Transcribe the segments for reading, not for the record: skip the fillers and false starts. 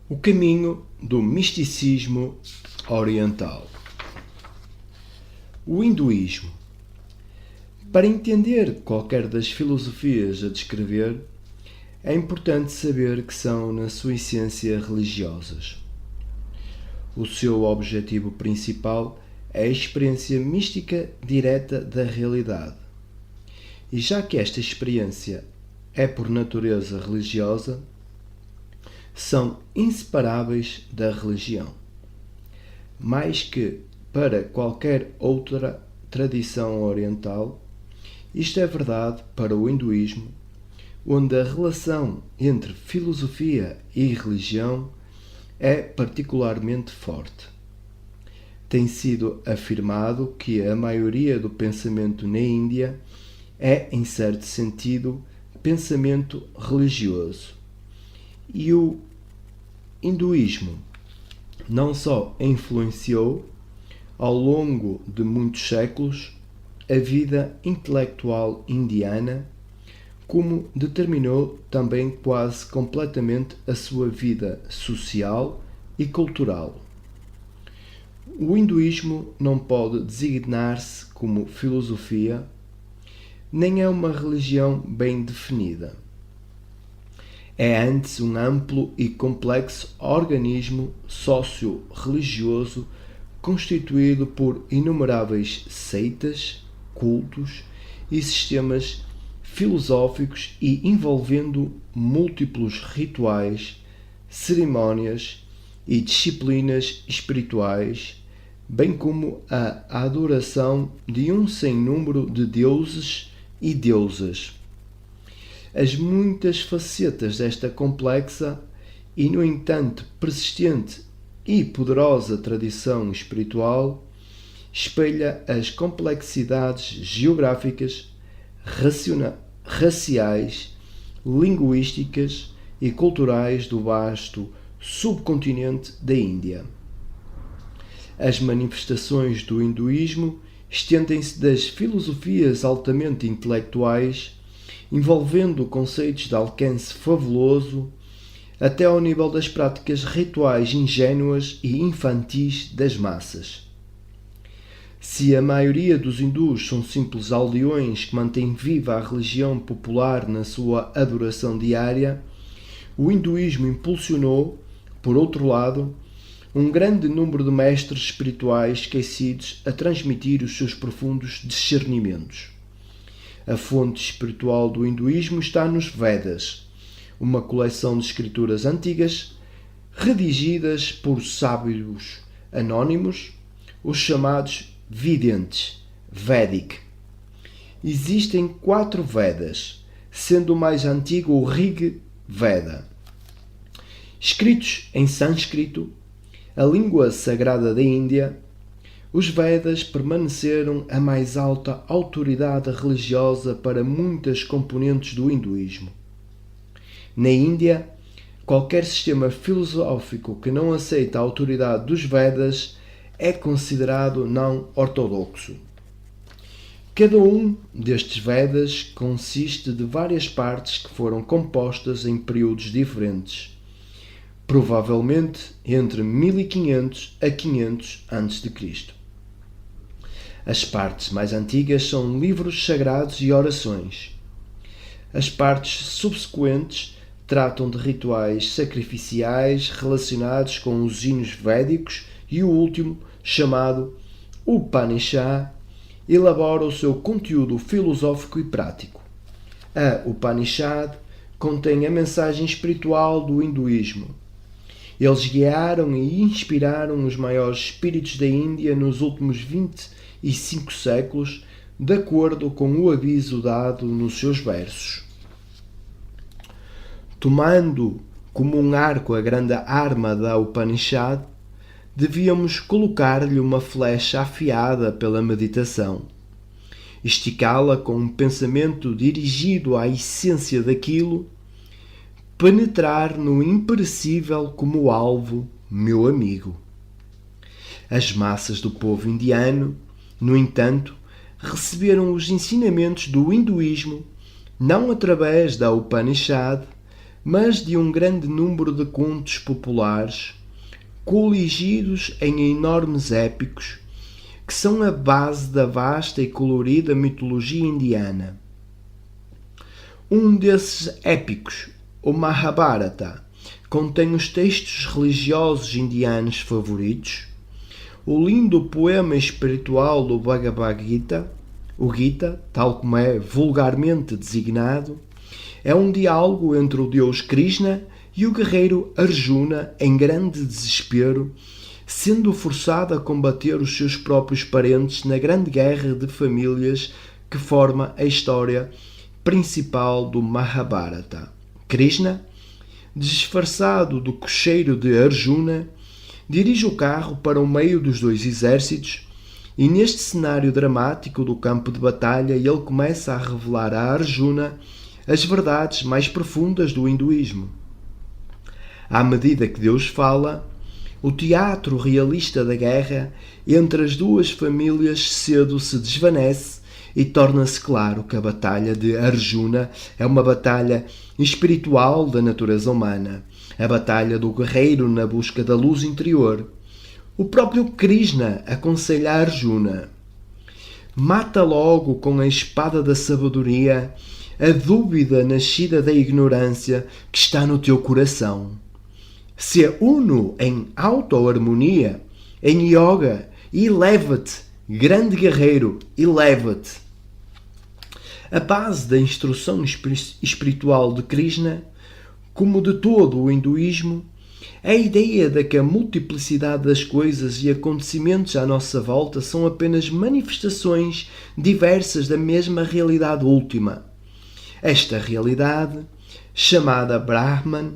O caminho do misticismo oriental. O hinduísmo. Para entender qualquer das filosofias a descrever, é importante saber que são, na sua essência, religiosas. O seu objetivo principal é a experiência mística direta da realidade. E já que esta experiência é por natureza religiosa, são inseparáveis da religião. Mais que para qualquer outra tradição oriental, isto é verdade para o hinduísmo, onde a relação entre filosofia e religião é particularmente forte. Tem sido afirmado que a maioria do pensamento na Índia é, em certo sentido, pensamento religioso. E o hinduísmo não só influenciou, ao longo de muitos séculos, a vida intelectual indiana, como determinou também quase completamente a sua vida social e cultural. O hinduísmo não pode designar-se como filosofia, nem é uma religião bem definida. É antes um amplo e complexo organismo socio-religioso constituído por inumeráveis seitas, cultos e sistemas filosóficos e envolvendo múltiplos rituais, cerimónias e disciplinas espirituais, bem como a adoração de um sem número de deuses e deusas. As muitas facetas desta complexa e, no entanto, persistente e poderosa tradição espiritual espelha as complexidades geográficas, raciais, linguísticas e culturais do vasto subcontinente da Índia. As manifestações do hinduísmo estendem-se das filosofias altamente intelectuais, envolvendo conceitos de alcance fabuloso, até ao nível das práticas rituais ingênuas e infantis das massas. Se a maioria dos hindus são simples aldeões que mantêm viva a religião popular na sua adoração diária, o hinduísmo impulsionou, por outro lado, um grande número de mestres espirituais esquecidos a transmitir os seus profundos discernimentos. A fonte espiritual do hinduísmo está nos Vedas, uma coleção de escrituras antigas, redigidas por sábios anónimos, os chamados videntes, Vedic. Existem 4 Vedas, sendo o mais antigo o Rig Veda. Escritos em sânscrito, a língua sagrada da Índia, os Vedas permaneceram a mais alta autoridade religiosa para muitas componentes do hinduísmo. Na Índia, qualquer sistema filosófico que não aceita a autoridade dos Vedas é considerado não ortodoxo. Cada um destes Vedas consiste de várias partes que foram compostas em períodos diferentes, provavelmente entre 1500 a 500 a.C. As partes mais antigas são livros sagrados e orações. As partes subsequentes tratam de rituais sacrificiais relacionados com os hinos védicos e o último, chamado Upanishad, elabora o seu conteúdo filosófico e prático. A Upanishad contém a mensagem espiritual do hinduísmo. Eles guiaram e inspiraram os maiores espíritos da Índia nos últimos 25 séculos, de acordo com o aviso dado nos seus versos. Tomando como um arco a grande arma da Upanishad, devíamos colocar-lhe uma flecha afiada pela meditação, esticá-la com um pensamento dirigido à essência daquilo, penetrar no imperecível como alvo, meu amigo. As massas do povo indiano, no entanto, receberam os ensinamentos do hinduísmo não através da Upanishad, mas de um grande número de contos populares, coligidos em enormes épicos, que são a base da vasta e colorida mitologia indiana. Um desses épicos, o Mahabharata, contém os textos religiosos indianos favoritos, o lindo poema espiritual do Bhagavad Gita, o Gita, tal como é vulgarmente designado, é um diálogo entre o deus Krishna e o guerreiro Arjuna em grande desespero, sendo forçado a combater os seus próprios parentes na grande guerra de famílias que forma a história principal do Mahabharata. Krishna, disfarçado do cocheiro de Arjuna, dirige o carro para o meio dos dois exércitos e neste cenário dramático do campo de batalha ele começa a revelar a Arjuna as verdades mais profundas do hinduísmo. À medida que Deus fala, o teatro realista da guerra entre as duas famílias cedo se desvanece e torna-se claro que a batalha de Arjuna é uma batalha espiritual da natureza humana, a batalha do guerreiro na busca da luz interior. O próprio Krishna aconselha a Arjuna: mata logo com a espada da sabedoria a dúvida nascida da ignorância que está no teu coração. Se uno em auto-harmonia, em yoga, e eleva-te, grande guerreiro, eleva-te. A base da instrução espiritual de Krishna, como de todo o hinduísmo, é a ideia de que a multiplicidade das coisas e acontecimentos à nossa volta são apenas manifestações diversas da mesma realidade última. Esta realidade, chamada Brahman,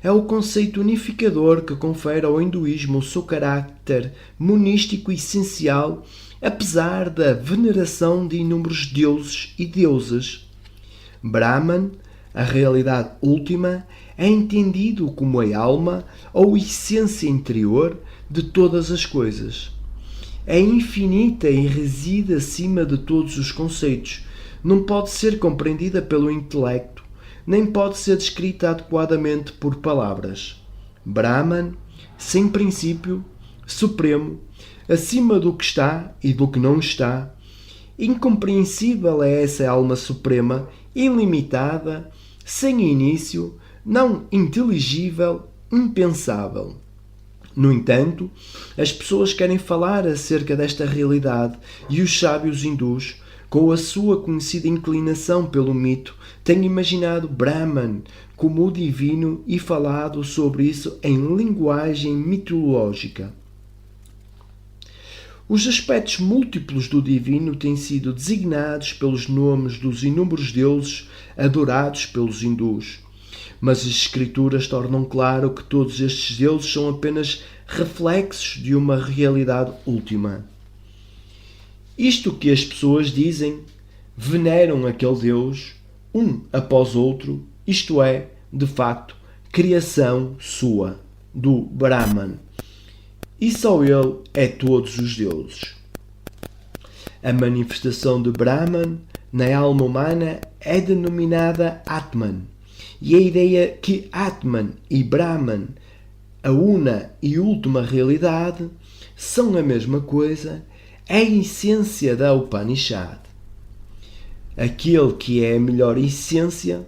é o conceito unificador que confere ao hinduísmo o seu caráter monístico essencial, apesar da veneração de inúmeros deuses e deusas. Brahman, a realidade última, é entendido como a alma ou essência interior de todas as coisas. É infinita e reside acima de todos os conceitos. Não pode ser compreendida pelo intelecto, nem pode ser descrita adequadamente por palavras. Brahman, sem princípio, supremo, acima do que está e do que não está. Incompreensível é essa alma suprema, ilimitada, sem início, não inteligível, impensável. No entanto, as pessoas querem falar acerca desta realidade e os sábios hindus, com a sua conhecida inclinação pelo mito, têm imaginado Brahman como o divino e falado sobre isso em linguagem mitológica. Os aspectos múltiplos do divino têm sido designados pelos nomes dos inúmeros deuses adorados pelos hindus, mas as escrituras tornam claro que todos estes deuses são apenas reflexos de uma realidade última. Isto que as pessoas dizem, veneram aquele Deus, um após outro, isto é, de facto, criação sua, do Brahman. E só ele é todos os deuses. A manifestação de Brahman na alma humana é denominada Atman, e a ideia que Atman e Brahman, a una e última realidade, são a mesma coisa, é a essência da Upanishad. Aquele que é a melhor essência,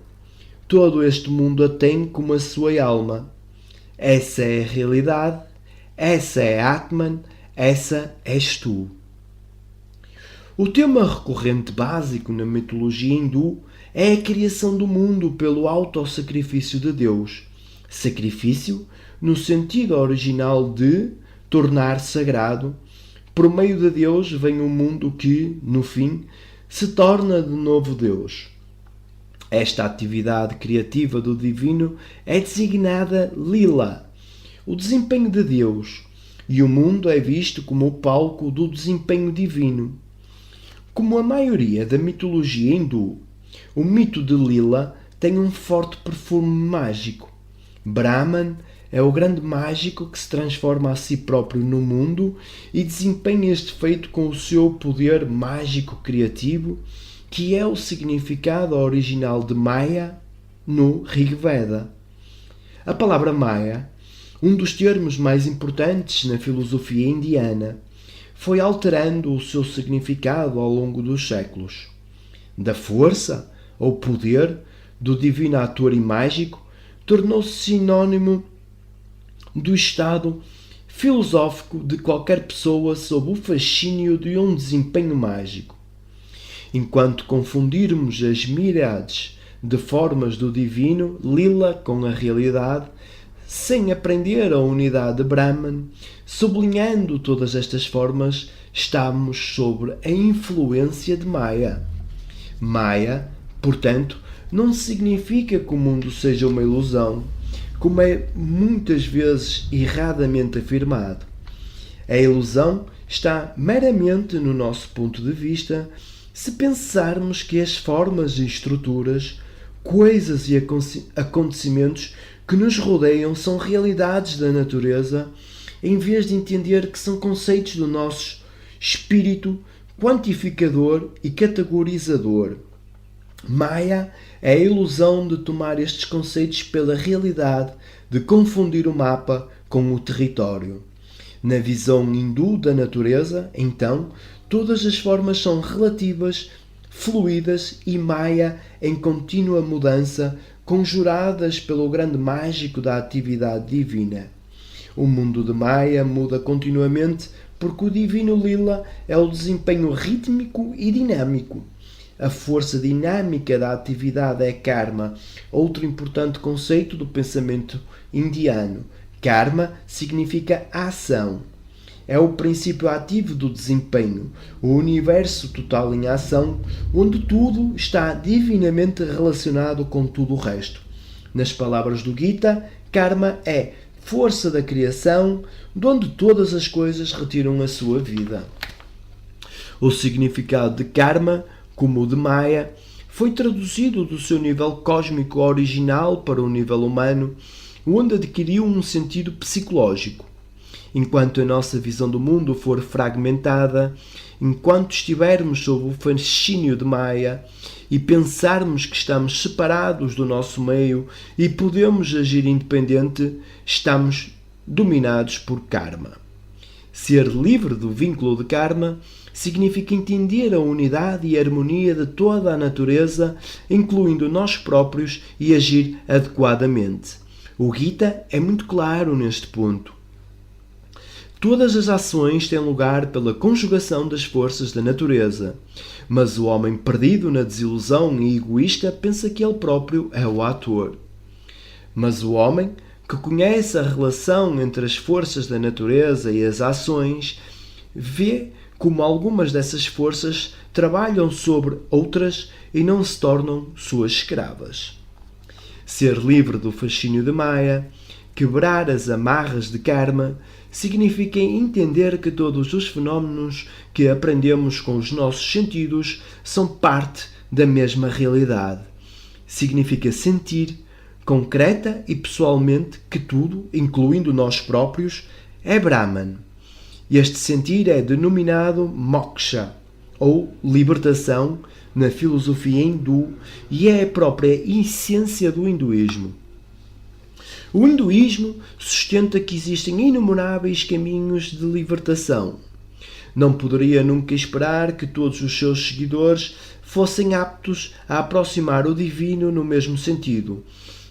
todo este mundo a tem como a sua alma. Essa é a realidade, essa é Atman, essa és tu. O tema recorrente básico na mitologia hindu é a criação do mundo pelo autossacrifício de Deus. Sacrifício no sentido original de tornar sagrado. Por meio de Deus vem um mundo que, no fim, se torna de novo Deus. Esta atividade criativa do divino é designada Lila, o desempenho de Deus, e o mundo é visto como o palco do desempenho divino. Como a maioria da mitologia hindu, o mito de Lila tem um forte perfume mágico. Brahman é o grande mágico que se transforma a si próprio no mundo e desempenha este feito com o seu poder mágico criativo, que é o significado original de Maya no Rig Veda. A palavra Maya, um dos termos mais importantes na filosofia indiana, foi alterando o seu significado ao longo dos séculos. Da força ou poder do divino ator e mágico, tornou-se sinónimo do estado filosófico de qualquer pessoa sob o fascínio de um desempenho mágico. Enquanto confundirmos as miríades de formas do divino lila com a realidade, sem aprender a unidade de Brahman, sublinhando todas estas formas, estamos sobre a influência de Maya. Maya, portanto, não significa que o mundo seja uma ilusão, como é muitas vezes erradamente afirmado. A ilusão está meramente no nosso ponto de vista se pensarmos que as formas e estruturas, coisas e acontecimentos que nos rodeiam são realidades da natureza, em vez de entender que são conceitos do nosso espírito quantificador e categorizador. Maya é a ilusão de tomar estes conceitos pela realidade, de confundir o mapa com o território. Na visão hindu da natureza, então, todas as formas são relativas, fluídas e Maya em contínua mudança, conjuradas pelo grande mágico da atividade divina. O mundo de Maya muda continuamente porque o divino lila é o desempenho rítmico e dinâmico. A força dinâmica da atividade é karma, outro importante conceito do pensamento indiano. Karma significa ação. É o princípio ativo do desempenho, o universo total em ação, onde tudo está divinamente relacionado com tudo o resto. Nas palavras do Gita, karma é força da criação, de onde todas as coisas retiram a sua vida. O significado de karma, como o de Maya, foi traduzido do seu nível cósmico original para o nível humano, onde adquiriu um sentido psicológico. Enquanto a nossa visão do mundo for fragmentada, enquanto estivermos sob o fascínio de Maya e pensarmos que estamos separados do nosso meio e podemos agir independente, estamos dominados por karma. Ser livre do vínculo de karma significa entender a unidade e a harmonia de toda a natureza, incluindo nós próprios, e agir adequadamente. O Gita é muito claro neste ponto. Todas as ações têm lugar pela conjugação das forças da natureza, mas o homem perdido na desilusão e egoísta pensa que ele próprio é o ator. Mas o homem que conhece a relação entre as forças da natureza e as ações vê como algumas dessas forças trabalham sobre outras e não se tornam suas escravas. Ser livre do fascínio de Maya, quebrar as amarras de karma, significa entender que todos os fenómenos que aprendemos com os nossos sentidos são parte da mesma realidade. Significa sentir, concreta e pessoalmente, que tudo, incluindo nós próprios, é Brahman. Este sentir é denominado moksha, ou libertação, na filosofia hindu, e é a própria essência do hinduísmo. O hinduísmo sustenta que existem inumeráveis caminhos de libertação. Não poderia nunca esperar que todos os seus seguidores fossem aptos a aproximar o divino no mesmo sentido,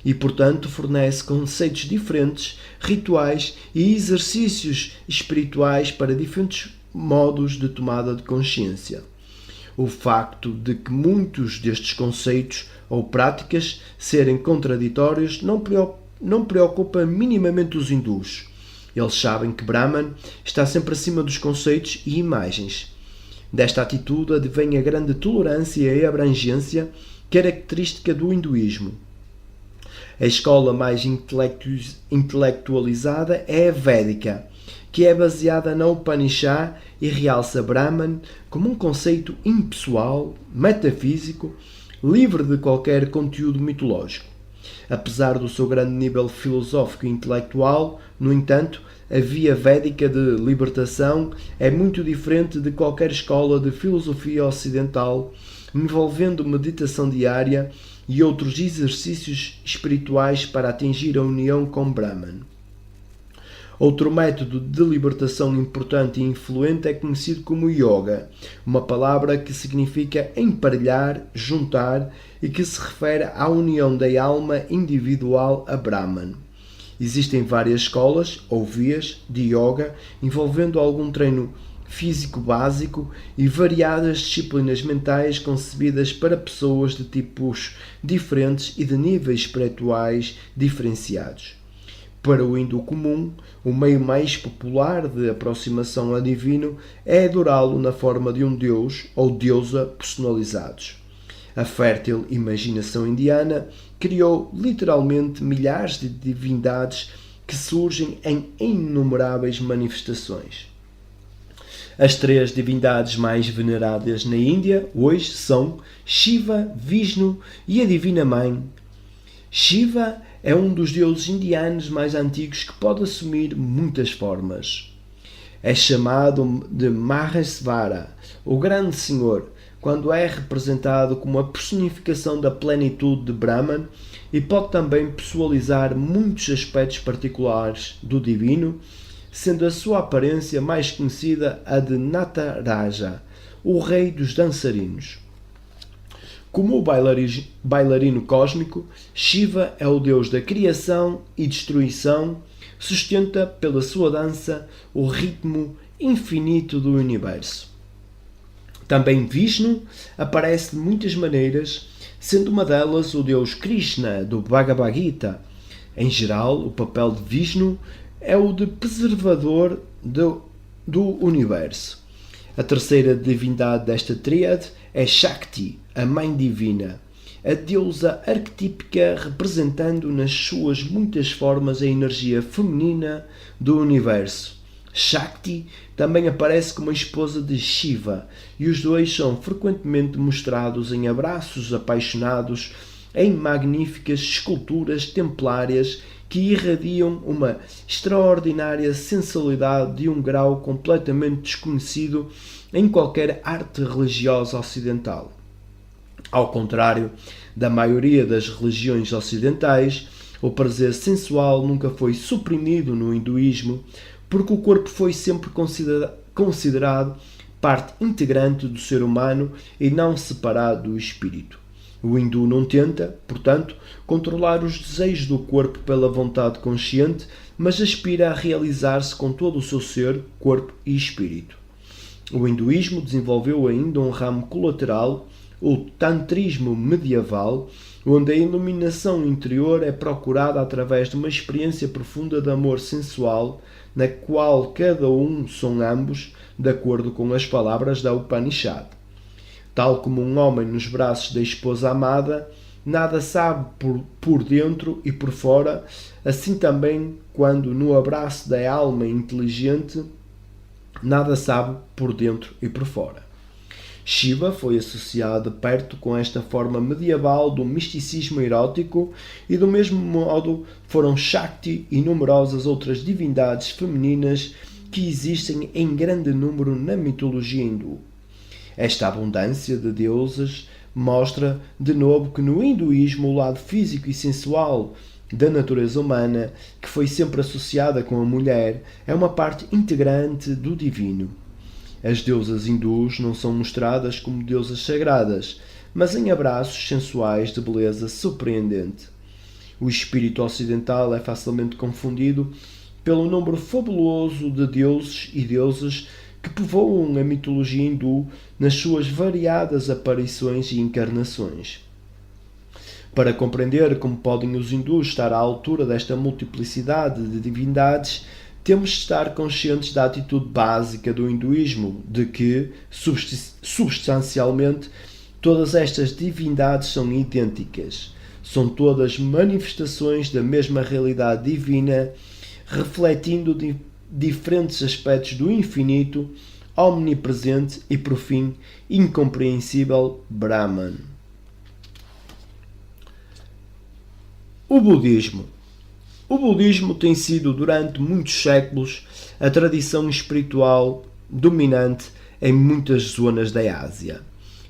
e, portanto, fornece conceitos diferentes, rituais e exercícios espirituais para diferentes modos de tomada de consciência. O facto de que muitos destes conceitos ou práticas serem contraditórios não preocupa minimamente os hindus. Eles sabem que Brahman está sempre acima dos conceitos e imagens. Desta atitude advém a grande tolerância e abrangência característica do hinduísmo. A escola mais intelectualizada é a Védica, que é baseada na Upanishad e realça Brahman como um conceito impessoal, metafísico, livre de qualquer conteúdo mitológico. Apesar do seu grande nível filosófico e intelectual, no entanto, a via védica de libertação é muito diferente de qualquer escola de filosofia ocidental, envolvendo meditação diária e outros exercícios espirituais para atingir a união com Brahman. Outro método de libertação importante e influente é conhecido como yoga, uma palavra que significa emparelhar, juntar e que se refere à união da alma individual a Brahman. Existem várias escolas ou vias de yoga envolvendo algum treino físico básico e variadas disciplinas mentais concebidas para pessoas de tipos diferentes e de níveis espirituais diferenciados. Para o hindu comum, o meio mais popular de aproximação ao divino é adorá-lo na forma de um deus ou deusa personalizados. A fértil imaginação indiana criou literalmente milhares de divindades que surgem em inumeráveis manifestações. As três divindades mais veneradas na Índia hoje são Shiva, Vishnu e a Divina Mãe. Shiva é um dos deuses indianos mais antigos que pode assumir muitas formas. É chamado de Mahesvara, o Grande Senhor, quando é representado como a personificação da plenitude de Brahman e pode também pessoalizar muitos aspectos particulares do divino, sendo a sua aparência mais conhecida a de Nataraja, o rei dos dançarinos. Como o bailarino cósmico, Shiva é o deus da criação e destruição, sustenta pela sua dança o ritmo infinito do universo. Também Vishnu aparece de muitas maneiras, sendo uma delas o deus Krishna do Bhagavad Gita. Em geral, o papel de Vishnu é o de preservador do universo. A terceira divindade desta tríade é Shakti, a Mãe Divina, a deusa arquetípica representando nas suas muitas formas a energia feminina do universo. Shakti também aparece como a esposa de Shiva e os dois são frequentemente mostrados em abraços apaixonados em magníficas esculturas templárias que irradiam uma extraordinária sensualidade de um grau completamente desconhecido em qualquer arte religiosa ocidental. Ao contrário da maioria das religiões ocidentais, o prazer sensual nunca foi suprimido no hinduísmo, porque o corpo foi sempre considerado parte integrante do ser humano e não separado do espírito. O hindu não tenta, portanto, controlar os desejos do corpo pela vontade consciente, mas aspira a realizar-se com todo o seu ser, corpo e espírito. O hinduísmo desenvolveu ainda um ramo colateral, o tantrismo medieval, onde a iluminação interior é procurada através de uma experiência profunda de amor sensual, na qual cada um são ambos, de acordo com as palavras da Upanishad. Tal como um homem nos braços da esposa amada, nada sabe por dentro e por fora, assim também quando no abraço da alma inteligente, nada sabe por dentro e por fora. Shiva foi associado de perto com esta forma medieval do misticismo erótico e do mesmo modo foram Shakti e numerosas outras divindades femininas que existem em grande número na mitologia hindu. Esta abundância de deusas mostra de novo que no hinduísmo o lado físico e sensual da natureza humana, que foi sempre associada com a mulher, é uma parte integrante do divino. As deusas hindus não são mostradas como deusas sagradas, mas em abraços sensuais de beleza surpreendente. O espírito ocidental é facilmente confundido pelo número fabuloso de deuses e deusas que povoam a mitologia hindu nas suas variadas aparições e encarnações. Para compreender como podem os hindus estar à altura desta multiplicidade de divindades, temos de estar conscientes da atitude básica do hinduísmo, de que, substancialmente, todas estas divindades são idênticas. São todas manifestações da mesma realidade divina, refletindo diferentes aspectos do infinito, omnipresente e, por fim, incompreensível Brahman. O Budismo. O budismo tem sido, durante muitos séculos, a tradição espiritual dominante em muitas zonas da Ásia.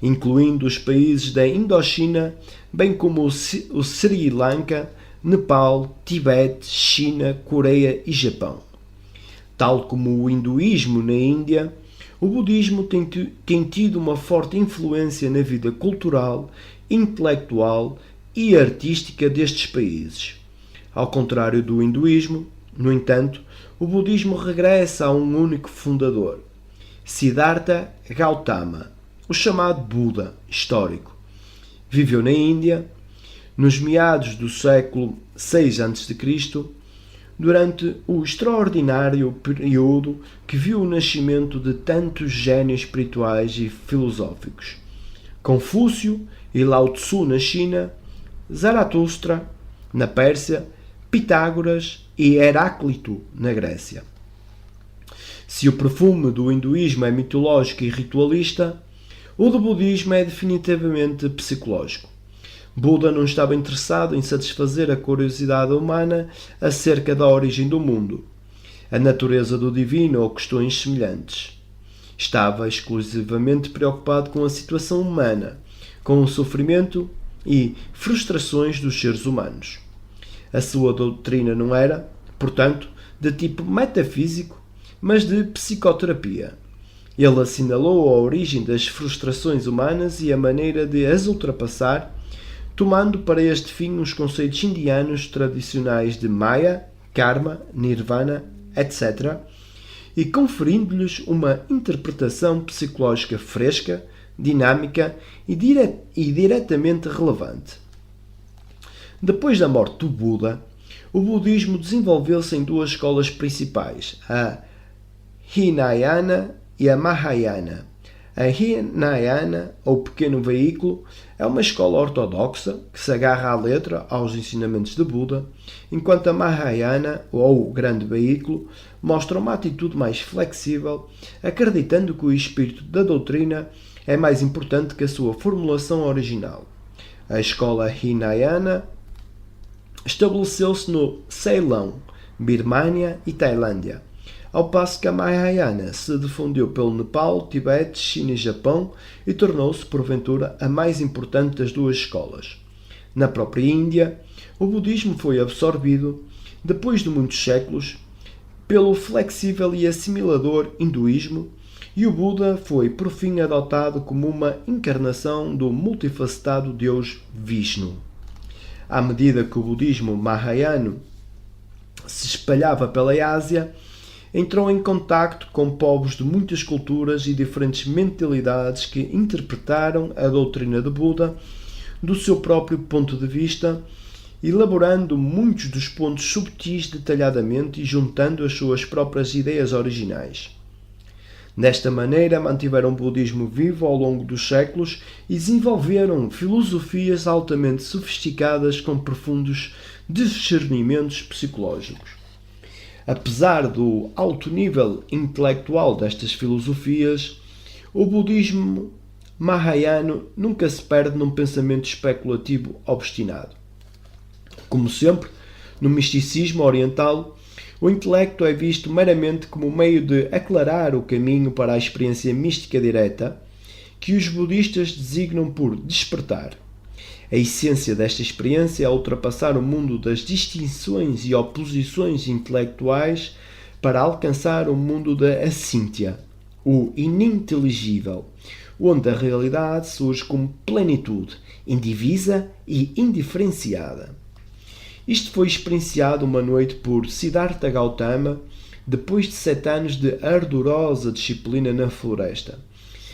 incluindo os países da Indochina, bem como o Sri Lanka, Nepal, Tibete, China, Coreia e Japão. Tal como o hinduísmo na Índia, o budismo tem tido uma forte influência na vida cultural, intelectual e artística destes países. Ao contrário do hinduísmo, no entanto, o budismo regressa a um único fundador, Siddhartha Gautama, o chamado Buda histórico. Viveu na Índia, nos meados do século VI a.C., durante o extraordinário período que viu o nascimento de tantos génios espirituais e filosóficos. Confúcio e Lao Tzu na China, Zaratustra na Pérsia, Pitágoras e Heráclito na Grécia. Se o perfume do hinduísmo é mitológico e ritualista, o do budismo é definitivamente psicológico. Buda não estava interessado em satisfazer a curiosidade humana acerca da origem do mundo, a natureza do divino ou questões semelhantes. Estava exclusivamente preocupado com a situação humana, com o sofrimento e frustrações dos seres humanos. A sua doutrina não era, portanto, de tipo metafísico, mas de psicoterapia. Ele assinalou a origem das frustrações humanas e a maneira de as ultrapassar, tomando para este fim os conceitos indianos tradicionais de Maya, Karma, Nirvana, etc., e conferindo-lhes uma interpretação psicológica fresca, dinâmica e diretamente relevante. Depois da morte do Buda, o budismo desenvolveu-se em duas escolas principais, a Hinayana e a Mahayana. A Hinayana, ou Pequeno Veículo, é uma escola ortodoxa que se agarra à letra aos ensinamentos de Buda, enquanto a Mahayana, ou Grande Veículo, mostra uma atitude mais flexível, acreditando que o espírito da doutrina é mais importante que a sua formulação original. A escola Hinayana estabeleceu-se no Ceilão, Birmânia e Tailândia, ao passo que a Mahayana se difundiu pelo Nepal, Tibete, China e Japão e tornou-se, porventura, a mais importante das duas escolas. Na própria Índia, o budismo foi absorvido, depois de muitos séculos, pelo flexível e assimilador hinduísmo, e o Buda foi, por fim, adotado como uma encarnação do multifacetado Deus Vishnu. À medida que o budismo mahayano se espalhava pela Ásia, entrou em contacto com povos de muitas culturas e diferentes mentalidades que interpretaram a doutrina de Buda do seu próprio ponto de vista, elaborando muitos dos pontos subtis detalhadamente e juntando as suas próprias ideias originais. Desta maneira, mantiveram o budismo vivo ao longo dos séculos e desenvolveram filosofias altamente sofisticadas com profundos discernimentos psicológicos. Apesar do alto nível intelectual destas filosofias, o budismo mahayano nunca se perde num pensamento especulativo obstinado. Como sempre, no misticismo oriental, o intelecto é visto meramente como meio de aclarar o caminho para a experiência mística direta, que os budistas designam por despertar. A essência desta experiência é ultrapassar o mundo das distinções e oposições intelectuais para alcançar o mundo da assíntia, o ininteligível, onde a realidade surge como plenitude, indivisa e indiferenciada. Isto foi experienciado uma noite por Siddhartha Gautama, depois de 7 anos de ardorosa disciplina na floresta.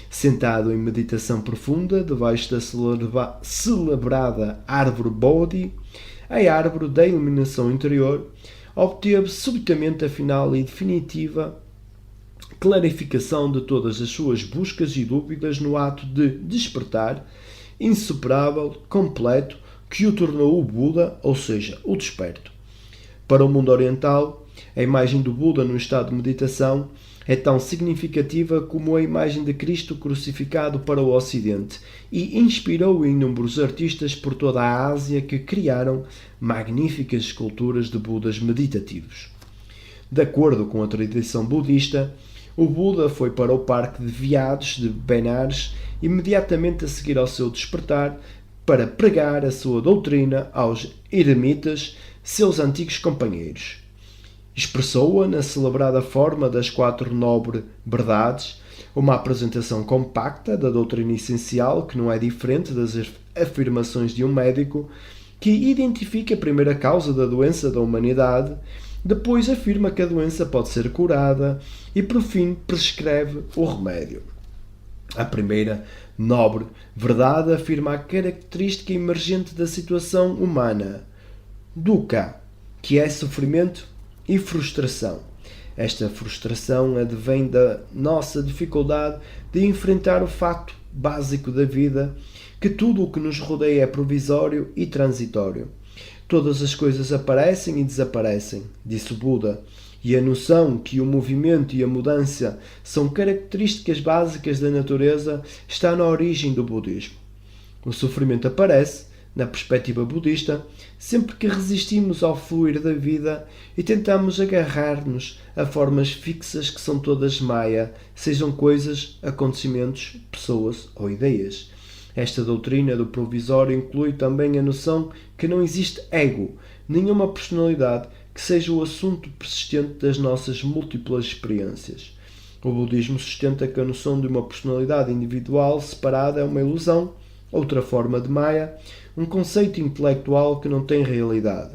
Sentado em meditação profunda, debaixo da celebrada árvore Bodhi, a árvore da iluminação interior, obteve subitamente a final e definitiva clarificação de todas as suas buscas e dúvidas no ato de despertar, insuperável, completo, que o tornou o Buda, ou seja, o desperto. Para o mundo oriental, a imagem do Buda no estado de meditação é tão significativa como a imagem de Cristo crucificado para o Ocidente e inspirou inúmeros artistas por toda a Ásia que criaram magníficas esculturas de Budas meditativos. De acordo com a tradição budista, O Buda foi para o parque de veados de Benares imediatamente a seguir ao seu despertar para pregar a sua doutrina aos eremitas, seus antigos companheiros. Expressou-a na celebrada forma das 4 nobres verdades, uma apresentação compacta da doutrina essencial que não é diferente das afirmações de um médico que identifica a primeira causa da doença da humanidade, depois afirma que a doença pode ser curada e, por fim, prescreve o remédio. A primeira nobre verdade afirma a característica emergente da situação humana, dukkha, que é sofrimento e frustração. Esta frustração advém da nossa dificuldade de enfrentar o facto básico da vida, que tudo o que nos rodeia é provisório e transitório. Todas as coisas aparecem e desaparecem, disse Buda, e a noção que o movimento e a mudança são características básicas da natureza está na origem do budismo. O sofrimento aparece, na perspectiva budista, sempre que resistimos ao fluir da vida e tentamos agarrar-nos a formas fixas que são todas Maya, sejam coisas, acontecimentos, pessoas ou ideias. Esta doutrina do provisório inclui também a noção que não existe ego, nenhuma personalidade que seja o assunto persistente das nossas múltiplas experiências. O budismo sustenta que a noção de uma personalidade individual separada é uma ilusão, outra forma de Maya, um conceito intelectual que não tem realidade.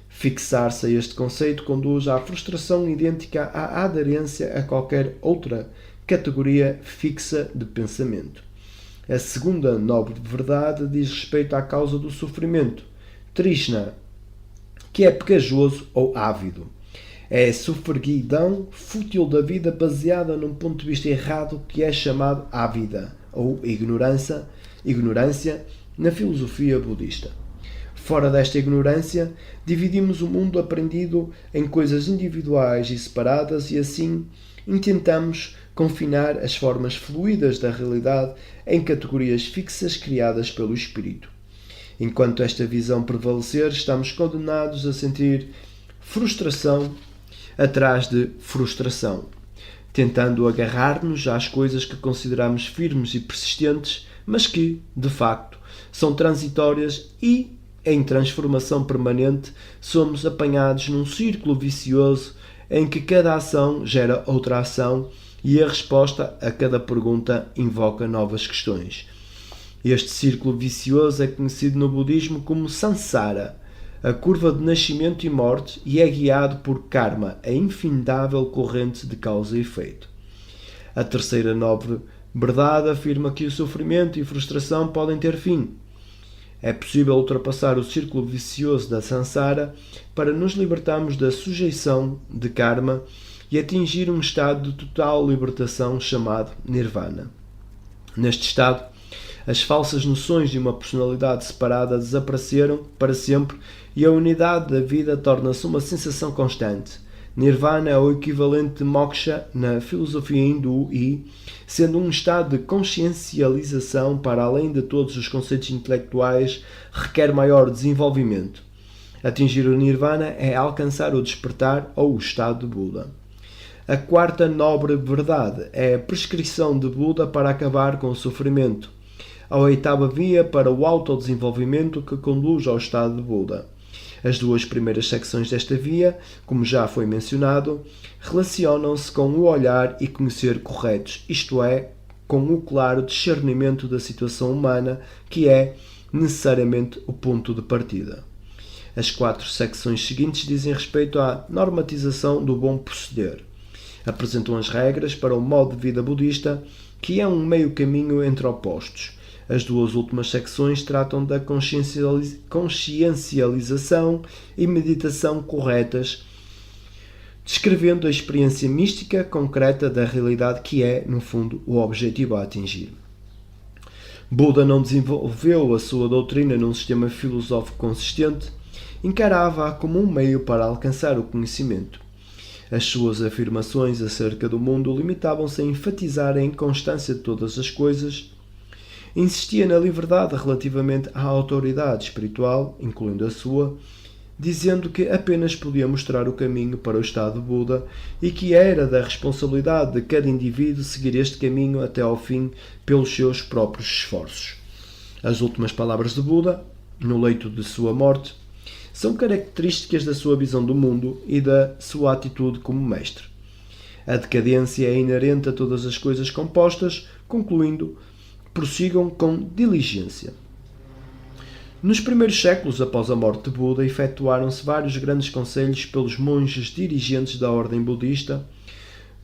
Fixar-se a este conceito conduz à frustração idêntica à aderência a qualquer outra categoria fixa de pensamento. A segunda nobre verdade diz respeito à causa do sofrimento, Trishna, que é pegajoso ou ávido. É a sofreguidão fútil da vida baseada num ponto de vista errado que é chamado ávida, ou ignorância na filosofia budista. Fora desta ignorância, dividimos o mundo aprendido em coisas individuais e separadas e assim intentamos confinar as formas fluídas da realidade em categorias fixas criadas pelo espírito. Enquanto esta visão prevalecer, estamos condenados a sentir frustração atrás de frustração, tentando agarrar-nos às coisas que consideramos firmes e persistentes, mas que, de facto, são transitórias e, em transformação permanente, somos apanhados num círculo vicioso em que cada ação gera outra ação e a resposta a cada pergunta invoca novas questões. Este círculo vicioso é conhecido no budismo como samsara, a curva de nascimento e morte, e é guiado por karma, a infindável corrente de causa e efeito. A terceira nobre verdade afirma que o sofrimento e frustração podem ter fim. É possível ultrapassar o círculo vicioso da samsara para nos libertarmos da sujeição de karma e atingir um estado de total libertação chamado nirvana. Neste estado, as falsas noções de uma personalidade separada desapareceram para sempre e a unidade da vida torna-se uma sensação constante. Nirvana é o equivalente de moksha na filosofia hindu e, sendo um estado de consciencialização para além de todos os conceitos intelectuais, requer maior desenvolvimento. Atingir o Nirvana é alcançar o despertar ou o estado de Buda. A quarta nobre verdade é a prescrição de Buda para acabar com o sofrimento. A oitava via para o autodesenvolvimento que conduz ao estado de Buda. As duas primeiras secções desta via, como já foi mencionado, relacionam-se com o olhar e conhecer corretos, isto é, com o claro discernimento da situação humana, que é necessariamente o ponto de partida. As 4 secções seguintes dizem respeito à normatização do bom proceder. Apresentam as regras para o modo de vida budista, que é um meio caminho entre opostos. As 2 últimas secções tratam da consciencialização e meditação corretas, descrevendo a experiência mística concreta da realidade que é, no fundo, o objetivo a atingir. Buda não desenvolveu a sua doutrina num sistema filosófico consistente, encarava-a como um meio para alcançar o conhecimento. As suas afirmações acerca do mundo limitavam-se a enfatizar a inconstância de todas as coisas. Insistia na liberdade relativamente à autoridade espiritual, incluindo a sua, dizendo que apenas podia mostrar o caminho para o estado de Buda e que era da responsabilidade de cada indivíduo seguir este caminho até ao fim pelos seus próprios esforços. As últimas palavras de Buda, no leito de sua morte, são características da sua visão do mundo e da sua atitude como mestre. A decadência é inerente a todas as coisas compostas, concluindo, prossigam com diligência. Nos primeiros séculos após a morte de Buda, efetuaram-se vários grandes conselhos pelos monges dirigentes da ordem budista,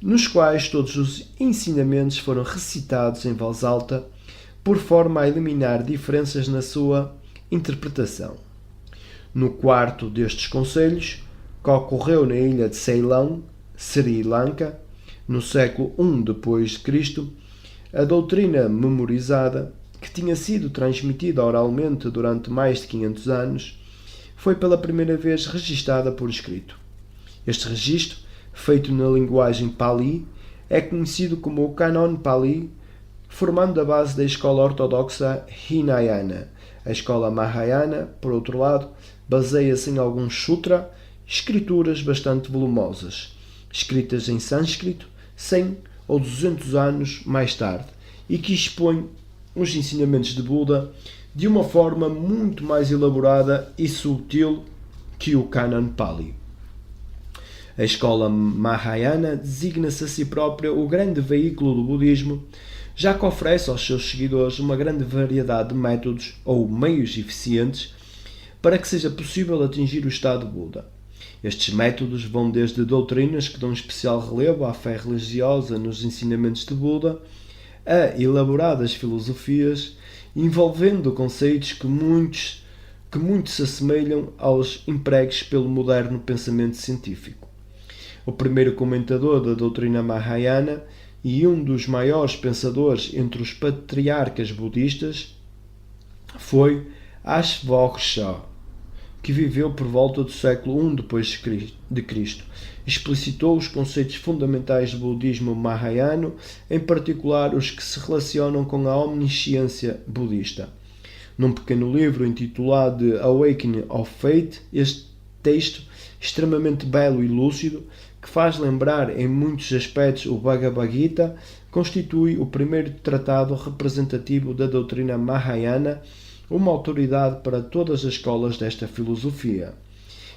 nos quais todos os ensinamentos foram recitados em voz alta, por forma a eliminar diferenças na sua interpretação. No quarto destes conselhos, que ocorreu na ilha de Ceilão, Sri Lanka, no século I d.C., a doutrina memorizada, que tinha sido transmitida oralmente durante mais de 500 anos, foi pela primeira vez registada por escrito. Este registro, feito na linguagem Pali, é conhecido como o Canon Pali, formando a base da escola ortodoxa Hinayana. A escola Mahayana, por outro lado, baseia-se em alguns sutra, escrituras bastante volumosas, escritas em sânscrito 100 ou 200 anos mais tarde, e que expõem os ensinamentos de Buda de uma forma muito mais elaborada e sutil que o Canon Pali. A escola Mahayana designa-se a si própria o grande veículo do budismo, já que oferece aos seus seguidores uma grande variedade de métodos ou meios eficientes para que seja possível atingir o estado de Buda. Estes métodos vão desde doutrinas que dão especial relevo à fé religiosa nos ensinamentos de Buda, a elaboradas filosofias envolvendo conceitos que muito se assemelham aos empregos pelo moderno pensamento científico. O primeiro comentador da doutrina Mahayana e um dos maiores pensadores entre os patriarcas budistas foi Ashvagosha, que viveu por volta do século I d.C. Explicitou os conceitos fundamentais do budismo mahayano, em particular os que se relacionam com a omnisciência budista. Num pequeno livro intitulado The Awakening of Faith, este texto, extremamente belo e lúcido, que faz lembrar em muitos aspectos o Bhagavad Gita, constitui o primeiro tratado representativo da doutrina Mahayana, uma autoridade para todas as escolas desta filosofia.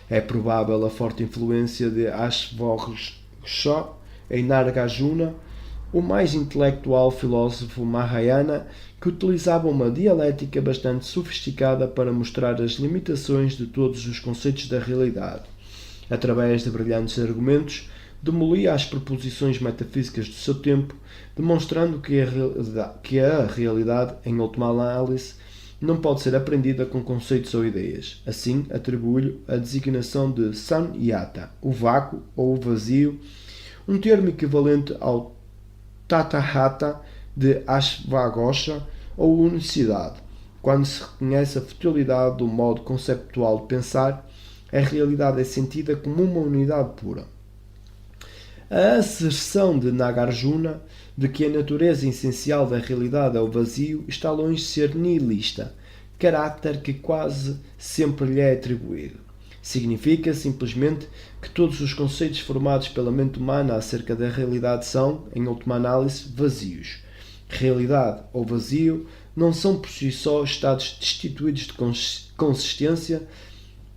É provável a forte influência de Ashvagosha em Nagarjuna, o mais intelectual filósofo Mahayana, que utilizava uma dialética bastante sofisticada para mostrar as limitações de todos os conceitos da realidade. Através de brilhantes argumentos, demolia as proposições metafísicas do seu tempo, demonstrando que a realidade, em última análise, não pode ser aprendida com conceitos ou ideias. Assim, atribui-lhe a designação de Sanyata, o vácuo ou o vazio, um termo equivalente ao Tathagata de Ashvagosha ou unicidade. Quando se reconhece a futilidade do modo conceptual de pensar, a realidade é sentida como uma unidade pura. A asserção de Nagarjuna de que a natureza essencial da realidade é o vazio está longe de ser nihilista, caráter que quase sempre lhe é atribuído. Significa simplesmente que todos os conceitos formados pela mente humana acerca da realidade são, em última análise, vazios. Realidade ou vazio não são por si só estados destituídos de consistência,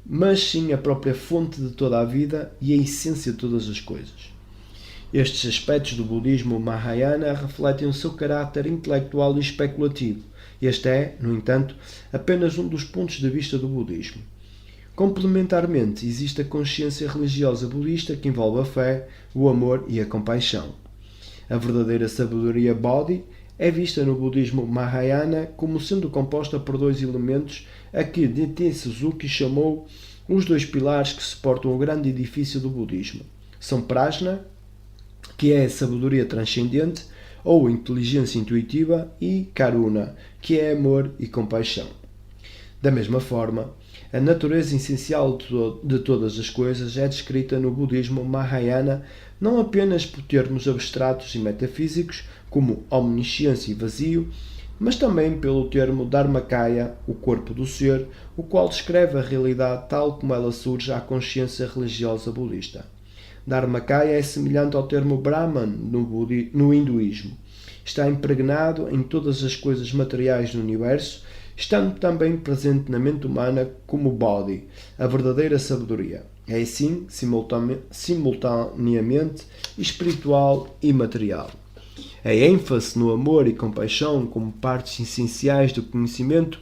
mas sim a própria fonte de toda a vida e a essência de todas as coisas. Estes aspectos do budismo Mahayana refletem o seu caráter intelectual e especulativo. Este é, no entanto, apenas um dos pontos de vista do budismo. Complementarmente, existe a consciência religiosa budista que envolve a fé, o amor e a compaixão. A verdadeira sabedoria Bodhi é vista no budismo Mahayana como sendo composta por dois elementos a que D.T. Suzuki chamou os dois pilares que suportam o grande edifício do budismo. São Prajna, que é a sabedoria transcendente ou inteligência intuitiva, e Karuna, que é amor e compaixão. Da mesma forma, a natureza essencial de todas as coisas é descrita no budismo Mahayana não apenas por termos abstratos e metafísicos, como omnisciência e vazio, mas também pelo termo Dharmakaya, o corpo do ser, o qual descreve a realidade tal como ela surge à consciência religiosa budista. Dharmakaya é semelhante ao termo Brahman no hinduísmo. Está impregnado em todas as coisas materiais do universo, estando também presente na mente humana como Bodhi, a verdadeira sabedoria. É assim, simultaneamente, espiritual e material. A ênfase no amor e compaixão como partes essenciais do conhecimento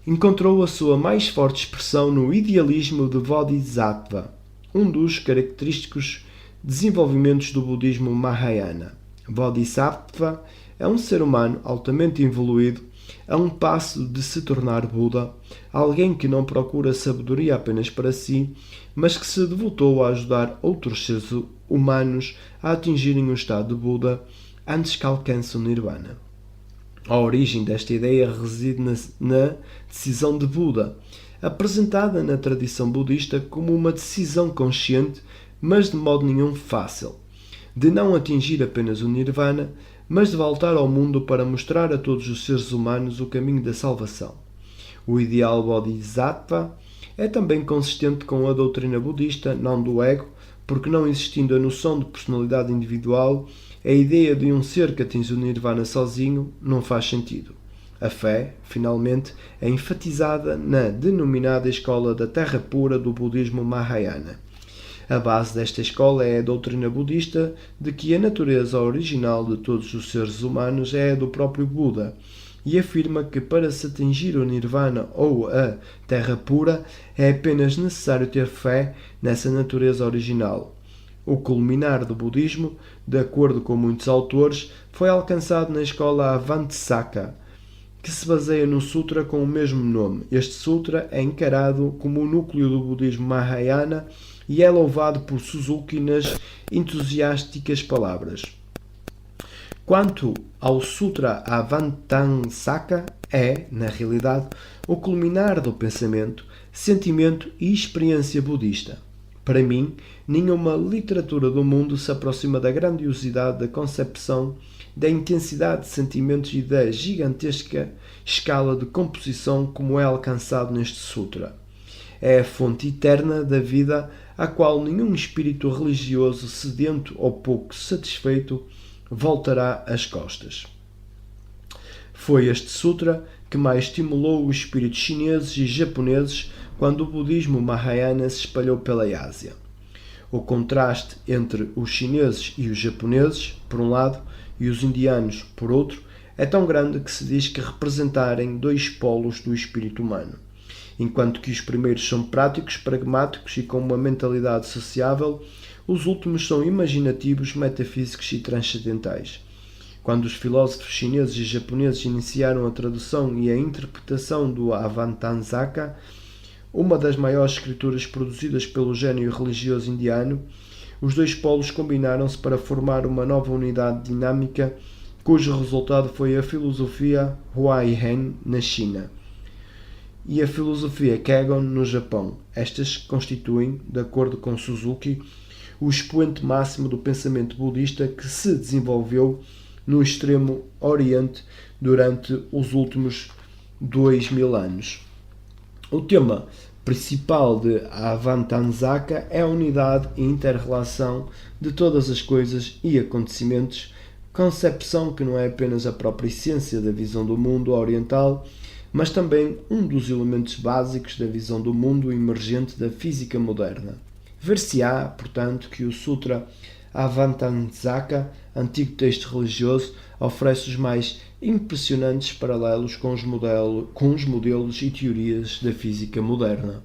encontrou a sua mais forte expressão no idealismo de Bodhisattva, um dos característicos desenvolvimentos do budismo Mahayana. Bodhisattva é um ser humano altamente evoluído, a um passo de se tornar Buda, alguém que não procura sabedoria apenas para si, mas que se devotou a ajudar outros seres humanos a atingirem o estado de Buda antes que alcance o Nirvana. A origem desta ideia reside na decisão de Buda, apresentada na tradição budista como uma decisão consciente, mas de modo nenhum fácil, de não atingir apenas o Nirvana, mas de voltar ao mundo para mostrar a todos os seres humanos o caminho da salvação. O ideal Bodhisattva é também consistente com a doutrina budista, não do ego, porque não existindo a noção de personalidade individual, a ideia de um ser que atinge o Nirvana sozinho não faz sentido. A fé, finalmente, é enfatizada na denominada Escola da Terra Pura do budismo Mahayana. A base desta escola é a doutrina budista de que a natureza original de todos os seres humanos é a do próprio Buda, e afirma que para se atingir o Nirvana ou a Terra Pura é apenas necessário ter fé nessa natureza original. O culminar do budismo, de acordo com muitos autores, foi alcançado na escola Avantisaka, que se baseia no sutra com o mesmo nome. Este sutra é encarado como o núcleo do budismo Mahayana e é louvado por Suzuki nas entusiásticas palavras. Quanto ao Sutra Avantasaka, é, na realidade, o culminar do pensamento, sentimento e experiência budista. Para mim, nenhuma literatura do mundo se aproxima da grandiosidade da concepção, da intensidade de sentimentos e da gigantesca escala de composição como é alcançado neste sutra. É a fonte eterna da vida à qual nenhum espírito religioso sedento ou pouco satisfeito voltará as costas. Foi este sutra que mais estimulou os espíritos chineses e japoneses quando o budismo Mahayana se espalhou pela Ásia. O contraste entre os chineses e os japoneses, por um lado, e os indianos, por outro, é tão grande que se diz que representarem dois polos do espírito humano. Enquanto que os primeiros são práticos, pragmáticos e com uma mentalidade sociável, os últimos são imaginativos, metafísicos e transcendentais. Quando os filósofos chineses e japoneses iniciaram a tradução e a interpretação do Avantasaka, uma das maiores escrituras produzidas pelo gênio religioso indiano, os dois polos combinaram-se para formar uma nova unidade dinâmica, cujo resultado foi a filosofia Huaihen na China e a filosofia Kegon no Japão. Estas constituem, de acordo com Suzuki, o expoente máximo do pensamento budista que se desenvolveu no extremo oriente durante os últimos 2000 anos. O tema principal de Avantasaka é a unidade e inter-relação de todas as coisas e acontecimentos, concepção que não é apenas a própria essência da visão do mundo oriental, mas também um dos elementos básicos da visão do mundo emergente da física moderna. Ver-se-á, portanto, que o Sutra Avantasaka, antigo texto religioso, oferece os mais impressionantes paralelos com os modelos e teorias da física moderna.